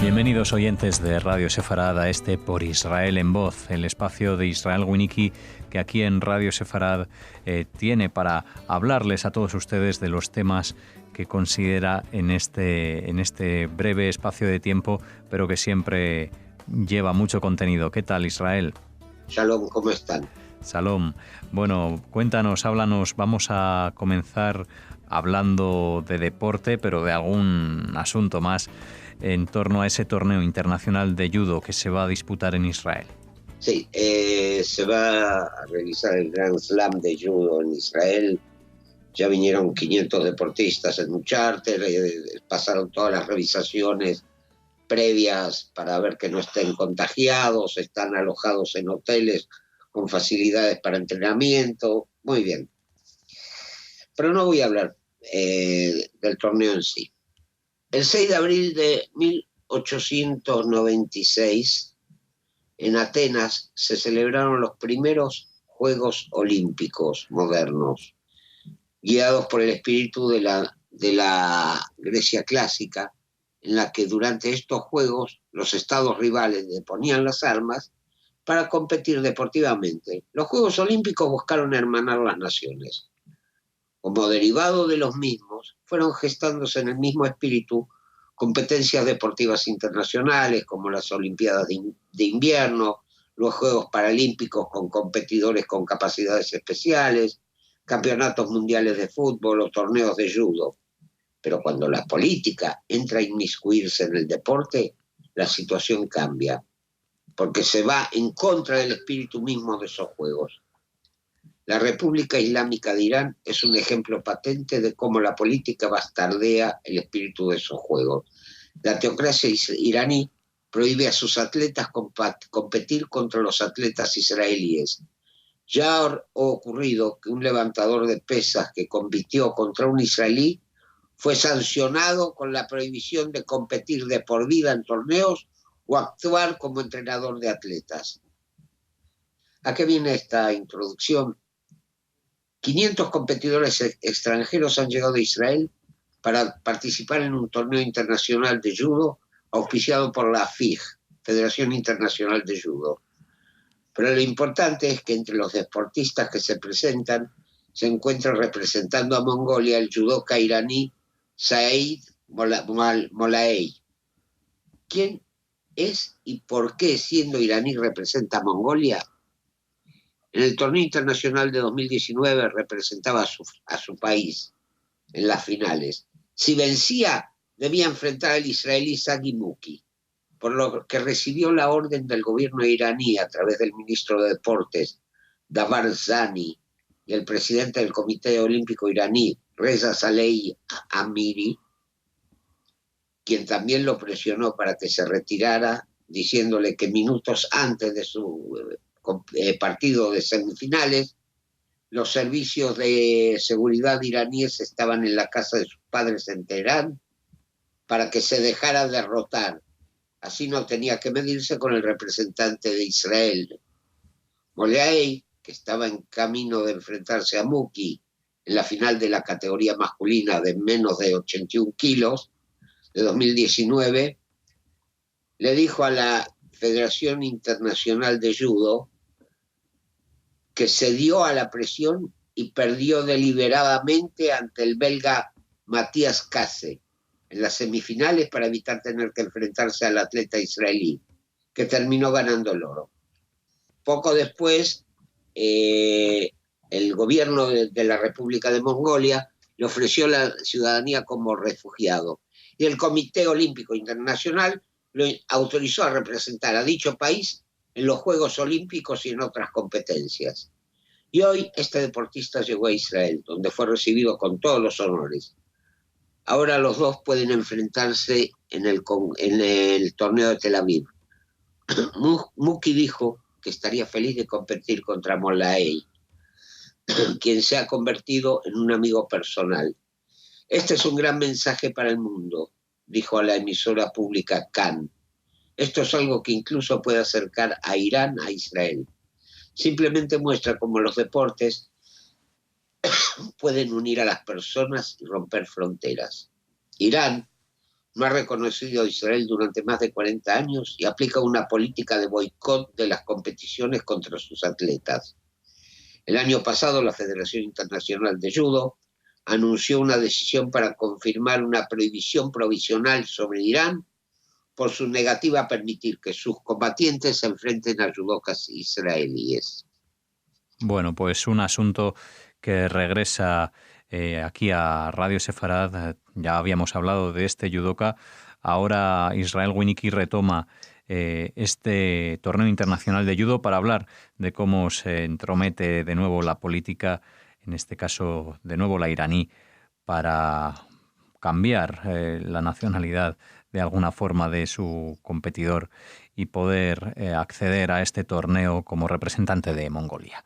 Bienvenidos oyentes de Radio Sefarad a este Por Israel en Voz, el espacio de Israel Winiki que aquí en Radio Sefarad tiene para hablarles a todos ustedes de los temas que considera en este breve espacio de tiempo, pero que siempre lleva mucho contenido. ¿Qué tal, Israel? Shalom, ¿cómo están? Shalom. Bueno, cuéntanos, háblanos. Vamos a comenzar hablando de deporte, pero de algún asunto más en torno a ese torneo internacional de judo que se va a disputar en Israel. Sí, se va a realizar el Grand Slam de judo en Israel. Ya vinieron 500 deportistas en un charter, pasaron todas las revisaciones previas para ver que no estén contagiados, están alojados en hoteles con facilidades para entrenamiento, muy bien. Pero no voy a hablar del torneo en sí. El 6 de abril de 1896, en Atenas, se celebraron los primeros Juegos Olímpicos modernos, guiados por el espíritu de la Grecia clásica, en la que durante estos Juegos los estados rivales deponían las armas para competir deportivamente. Los Juegos Olímpicos buscaron hermanar las naciones. Como derivado de los mismos, fueron gestándose en el mismo espíritu competencias deportivas internacionales como las Olimpiadas de Invierno, los Juegos Paralímpicos con competidores con capacidades especiales, campeonatos mundiales de fútbol o torneos de judo. Pero cuando la política entra a inmiscuirse en el deporte, la situación cambia, porque se va en contra del espíritu mismo de esos Juegos. La República Islámica de Irán es un ejemplo patente de cómo la política bastardea el espíritu de esos Juegos. La teocracia iraní prohíbe a sus atletas competir contra los atletas israelíes. Ya ha ocurrido que un levantador de pesas que compitió contra un israelí fue sancionado con la prohibición de competir de por vida en torneos o actuar como entrenador de atletas. ¿A qué viene esta introducción? 500 competidores extranjeros han llegado a Israel para participar en un torneo internacional de judo auspiciado por la FIJ, Federación Internacional de Judo. Pero lo importante es que entre los deportistas que se presentan se encuentra representando a Mongolia el judoka iraní Saeed Molaei. ¿Quién es y por qué, siendo iraní, representa a Mongolia? En el torneo internacional de 2019 representaba a su país en las finales. Si vencía, debía enfrentar al israelí Sagi Muki, por lo que recibió la orden del gobierno iraní a través del ministro de Deportes, Davar Zani, y el presidente del Comité Olímpico iraní, Reza Saleh Amiri, quien también lo presionó para que se retirara, diciéndole que minutos antes de su partido de semifinales, los servicios de seguridad iraníes estaban en la casa de sus padres en Teherán para que se dejara derrotar. Así no tenía que medirse con el representante de Israel. Molaei, que estaba en camino de enfrentarse a Muki en la final de la categoría masculina de menos de 81 kilos de 2019, le dijo a la Federación Internacional de Judo que cedió a la presión y perdió deliberadamente ante el belga Matías Kase en las semifinales para evitar tener que enfrentarse al atleta israelí, que terminó ganando el oro. Poco después, el gobierno de la República de Mongolia le ofreció la ciudadanía como refugiado y el Comité Olímpico Internacional lo autorizó a representar a dicho país en los Juegos Olímpicos y en otras competencias. Y hoy este deportista llegó a Israel, donde fue recibido con todos los honores. Ahora los dos pueden enfrentarse en el torneo de Tel Aviv. Muki dijo que estaría feliz de competir contra Molaei, quien se ha convertido en un amigo personal. Este es un gran mensaje para el mundo, dijo a la emisora pública Kan. Esto es algo que incluso puede acercar a Irán a Israel. Simplemente muestra cómo los deportes pueden unir a las personas y romper fronteras. Irán, no ha reconocido a Israel durante más de 40 años y aplica una política de boicot de las competiciones contra sus atletas. El año pasado, la Federación Internacional de Judo anunció una decisión para confirmar una prohibición provisional sobre Irán por su negativa a permitir que sus combatientes se enfrenten a judocas israelíes. Bueno, pues un asunto que regresa aquí a Radio Sefarad. Ya habíamos hablado de este judoka. Ahora Israel Winicky retoma este torneo internacional de judo para hablar de cómo se entromete de nuevo la política, en este caso de nuevo la iraní, para cambiar la nacionalidad de alguna forma de su competidor y poder acceder a este torneo como representante de Mongolia.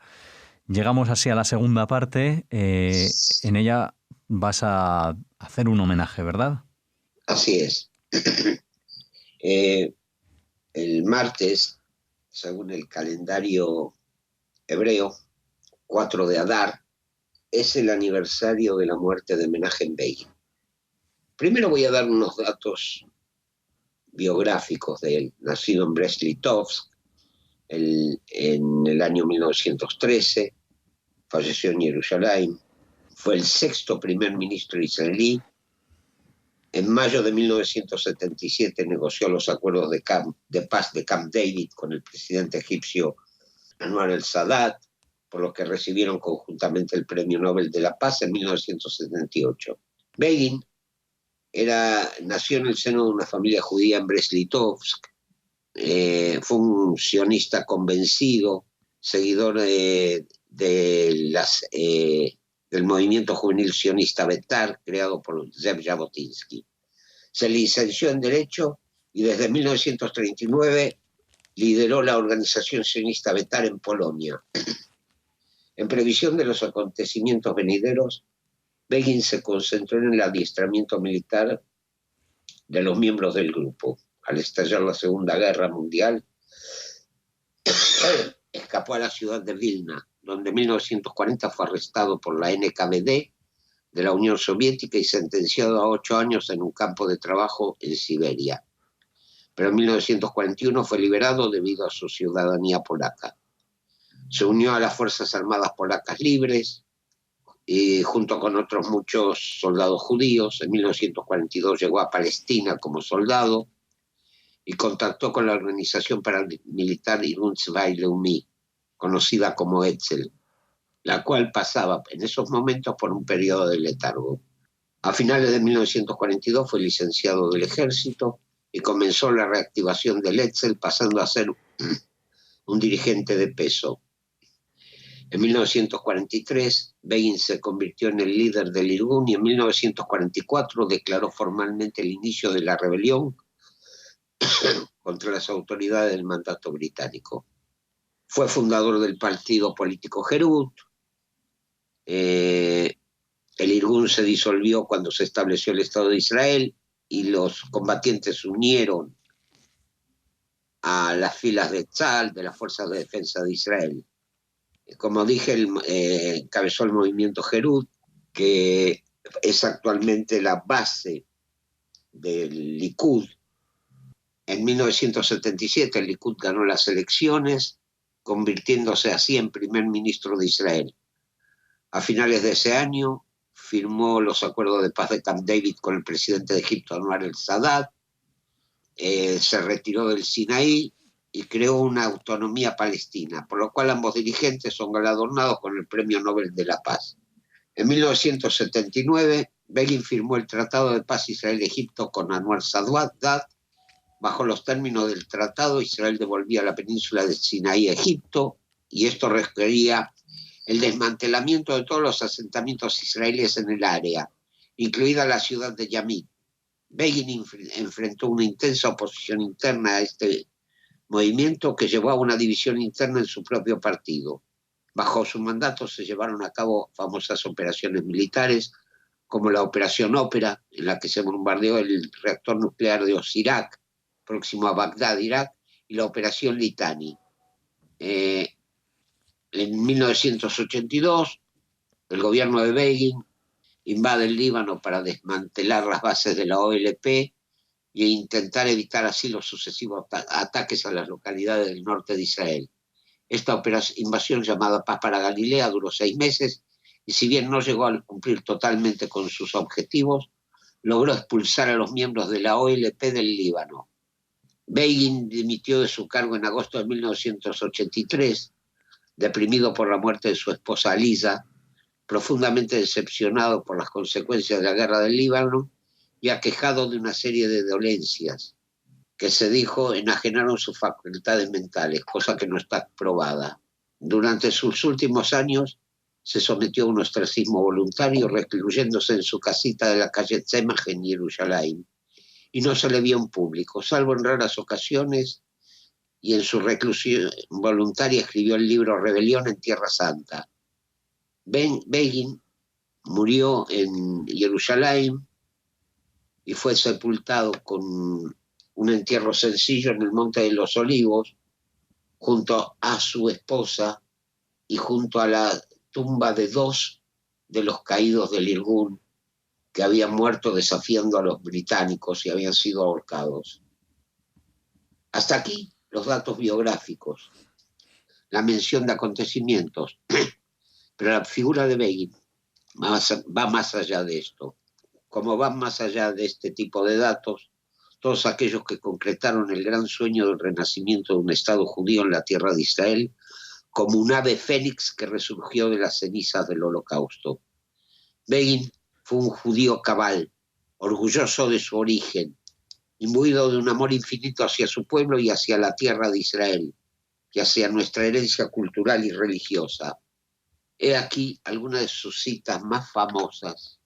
Llegamos así a la segunda parte. En ella vas a hacer un homenaje, ¿verdad? Así es. El martes, según el calendario hebreo, 4 de Adar, es el aniversario de la muerte de Menachem Begin. Primero voy a dar unos datos biográficos de él. Nacido en Brest-Litovsk en el año 1913, falleció en Jerusalén, fue el 6º primer ministro israelí. En mayo de 1977 negoció los acuerdos de paz de Camp David con el presidente egipcio Anwar el-Sadat, por lo que recibieron conjuntamente el Premio Nobel de la Paz en 1978. Begin nació en el seno de una familia judía en Brest-Litovsk. Fue un sionista convencido, seguidor del movimiento juvenil sionista Betar, creado por Zev Jabotinsky. Se licenció en Derecho y desde 1939 lideró la organización sionista Betar en Polonia. En previsión de los acontecimientos venideros, Begin se concentró en el adiestramiento militar de los miembros del grupo. Al estallar la Segunda Guerra Mundial, escapó a la ciudad de Vilna, donde en 1940 fue arrestado por la NKVD de la Unión Soviética y sentenciado a 8 años en un campo de trabajo en Siberia. Pero en 1941 fue liberado debido a su ciudadanía polaca. Se unió a las Fuerzas Armadas Polacas Libres y junto con otros muchos soldados judíos. En 1942 llegó a Palestina como soldado y contactó con la organización paramilitar Irgun Tzvai Leumi, conocida como Etzel, la cual pasaba en esos momentos por un periodo de letargo. A finales de 1942 fue licenciado del ejército y comenzó la reactivación del Etzel, pasando a ser un dirigente de peso. En 1943, Begin se convirtió en el líder del Irgun y en 1944 declaró formalmente el inicio de la rebelión contra las autoridades del mandato británico. Fue fundador del partido político Herut. El Irgun se disolvió cuando se estableció el Estado de Israel y los combatientes se unieron a las filas de Tzal, de las Fuerzas de Defensa de Israel. Como dije, encabezó el movimiento Herut, que es actualmente la base del Likud. En 1977 el Likud ganó las elecciones, convirtiéndose así en primer ministro de Israel. A finales de ese año firmó los acuerdos de paz de Camp David con el presidente de Egipto, Anwar el-Sadat, se retiró del Sinaí y creó una autonomía palestina, por lo cual ambos dirigentes son galardonados con el Premio Nobel de la Paz. En 1979, Begin firmó el Tratado de Paz Israel-Egipto con Anwar el-Sadat. Bajo los términos del tratado, Israel devolvía la península de Sinaí a Egipto, y esto requería el desmantelamiento de todos los asentamientos israelíes en el área, incluida la ciudad de Yamit. Begin enfrentó una intensa oposición interna a este movimiento que llevó a una división interna en su propio partido. Bajo su mandato se llevaron a cabo famosas operaciones militares, como la Operación Ópera, en la que se bombardeó el reactor nuclear de Osirak, próximo a Bagdad, Irak, y la Operación Litani. En 1982, el gobierno de Begin invade el Líbano para desmantelar las bases de la OLP e intentar evitar así los sucesivos ataques a las localidades del norte de Israel. Esta invasión llamada Paz para Galilea duró 6 meses y si bien no llegó a cumplir totalmente con sus objetivos, logró expulsar a los miembros de la OLP del Líbano. Begin dimitió de su cargo en agosto de 1983, deprimido por la muerte de su esposa Aliza, profundamente decepcionado por las consecuencias de la guerra del Líbano y aquejado de una serie de dolencias que se dijo enajenaron sus facultades mentales, cosa que no está probada. Durante sus últimos años se sometió a un ostracismo voluntario, recluyéndose en su casita de la calle Tzemach en Jerusalén, y no se le vio en público, salvo en raras ocasiones, y en su reclusión voluntaria escribió el libro Rebelión en Tierra Santa. Begin murió en Jerusalén y fue sepultado con un entierro sencillo en el Monte de los Olivos, junto a su esposa y junto a la tumba de 2 de los caídos del Irgun que habían muerto desafiando a los británicos y habían sido ahorcados. Hasta aquí los datos biográficos, la mención de acontecimientos, pero la figura de Begin va más allá de esto. Como van más allá de este tipo de datos, todos aquellos que concretaron el gran sueño del renacimiento de un Estado judío en la tierra de Israel, como un ave fénix que resurgió de las cenizas del Holocausto. Begin fue un judío cabal, orgulloso de su origen, imbuido de un amor infinito hacia su pueblo y hacia la tierra de Israel, y hacia nuestra herencia cultural y religiosa. He aquí algunas de sus citas más famosas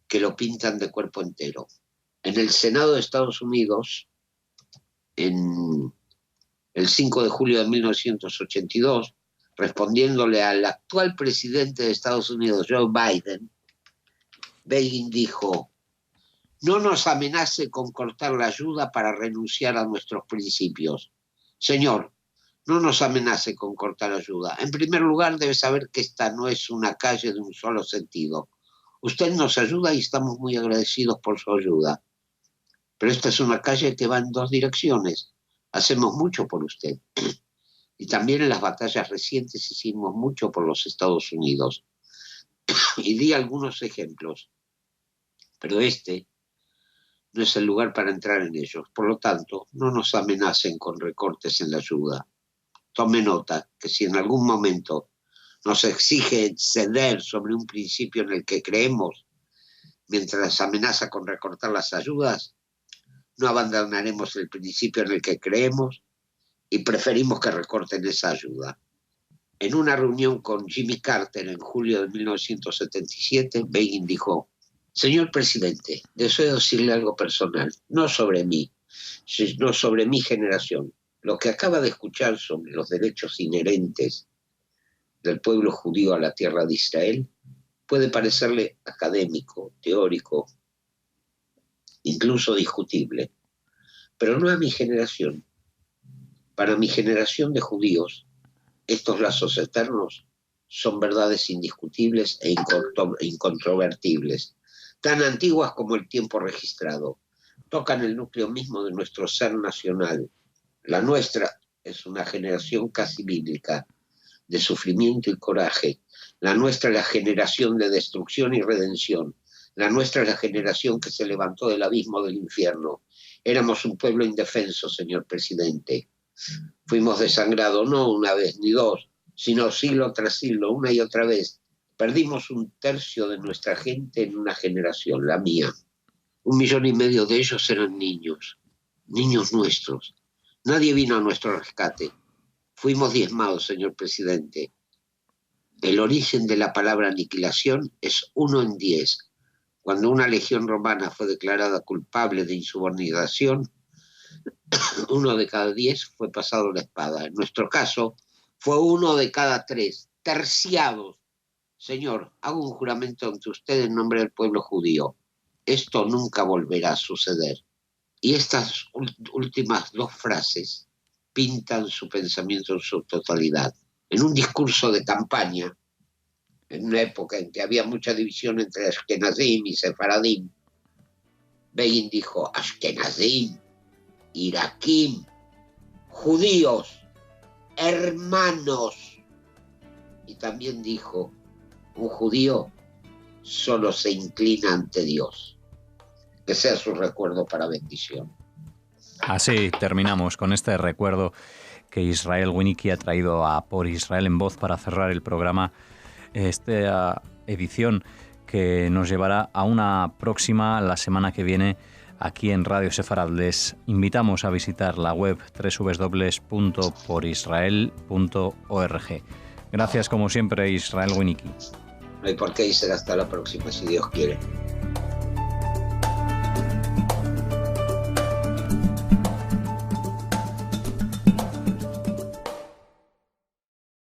que lo pintan de cuerpo entero. En el Senado de Estados Unidos, en el 5 de julio de 1982, respondiéndole al actual presidente de Estados Unidos, Joe Biden, Begin dijo: no nos amenace con cortar la ayuda para renunciar a nuestros principios. Señor, no nos amenace con cortar ayuda. En primer lugar, debe saber que esta no es una calle de un solo sentido. Usted nos ayuda y estamos muy agradecidos por su ayuda. Pero esta es una calle que va en 2 direcciones. Hacemos mucho por usted. Y también en las batallas recientes hicimos mucho por los Estados Unidos. Y di algunos ejemplos. Pero este no es el lugar para entrar en ellos. Por lo tanto, no nos amenacen con recortes en la ayuda. Tome nota que si en algún momento nos exige ceder sobre un principio en el que creemos, mientras amenaza con recortar las ayudas, no abandonaremos el principio en el que creemos y preferimos que recorten esa ayuda. En una reunión con Jimmy Carter en julio de 1977, Begin dijo: señor presidente, deseo decirle algo personal, no sobre mí, sino sobre mi generación. Lo que acaba de escuchar sobre los derechos inherentes del pueblo judío a la tierra de Israel puede parecerle académico, teórico, incluso discutible, pero no a mi generación. Para mi generación de judíos, estos lazos eternos son verdades indiscutibles e incontrovertibles, tan antiguas como el tiempo registrado. Tocan el núcleo mismo de nuestro ser nacional. La nuestra es una generación casi bíblica, de sufrimiento y coraje. La nuestra es la generación de destrucción y redención. La nuestra es la generación que se levantó del abismo del infierno. Éramos un pueblo indefenso, señor presidente. Fuimos desangrados no una vez ni 2, sino siglo tras siglo, una y otra vez. Perdimos 1/3 de nuestra gente en una generación, la mía. 1,5 millones de ellos eran niños, niños nuestros. Nadie vino a nuestro rescate. Fuimos diezmados, señor presidente. El origen de la palabra aniquilación es 1 en 10. Cuando una legión romana fue declarada culpable de insubordinación, 1 de cada 10 fue pasado la espada. En nuestro caso, fue 1 de cada 3, terciados. Señor, hago un juramento ante usted en nombre del pueblo judío. Esto nunca volverá a suceder. Y estas últimas 2 frases pintan su pensamiento en su totalidad. En un discurso de campaña, en una época en que había mucha división entre Ashkenazim y Sefaradim, Begin dijo Ashkenazim, Iraquim, judíos, hermanos. Y también dijo, un judío solo se inclina ante Dios. Que sea su recuerdo para bendición. Así terminamos con este recuerdo que Israel Winicky ha traído a Por Israel en Voz para cerrar el programa, esta edición que nos llevará a una próxima la semana que viene aquí en Radio Sefarad. Les invitamos a visitar la web www.porisrael.org. Gracias como siempre, Israel Winicky. No hay por qué, y será hasta la próxima, si Dios quiere.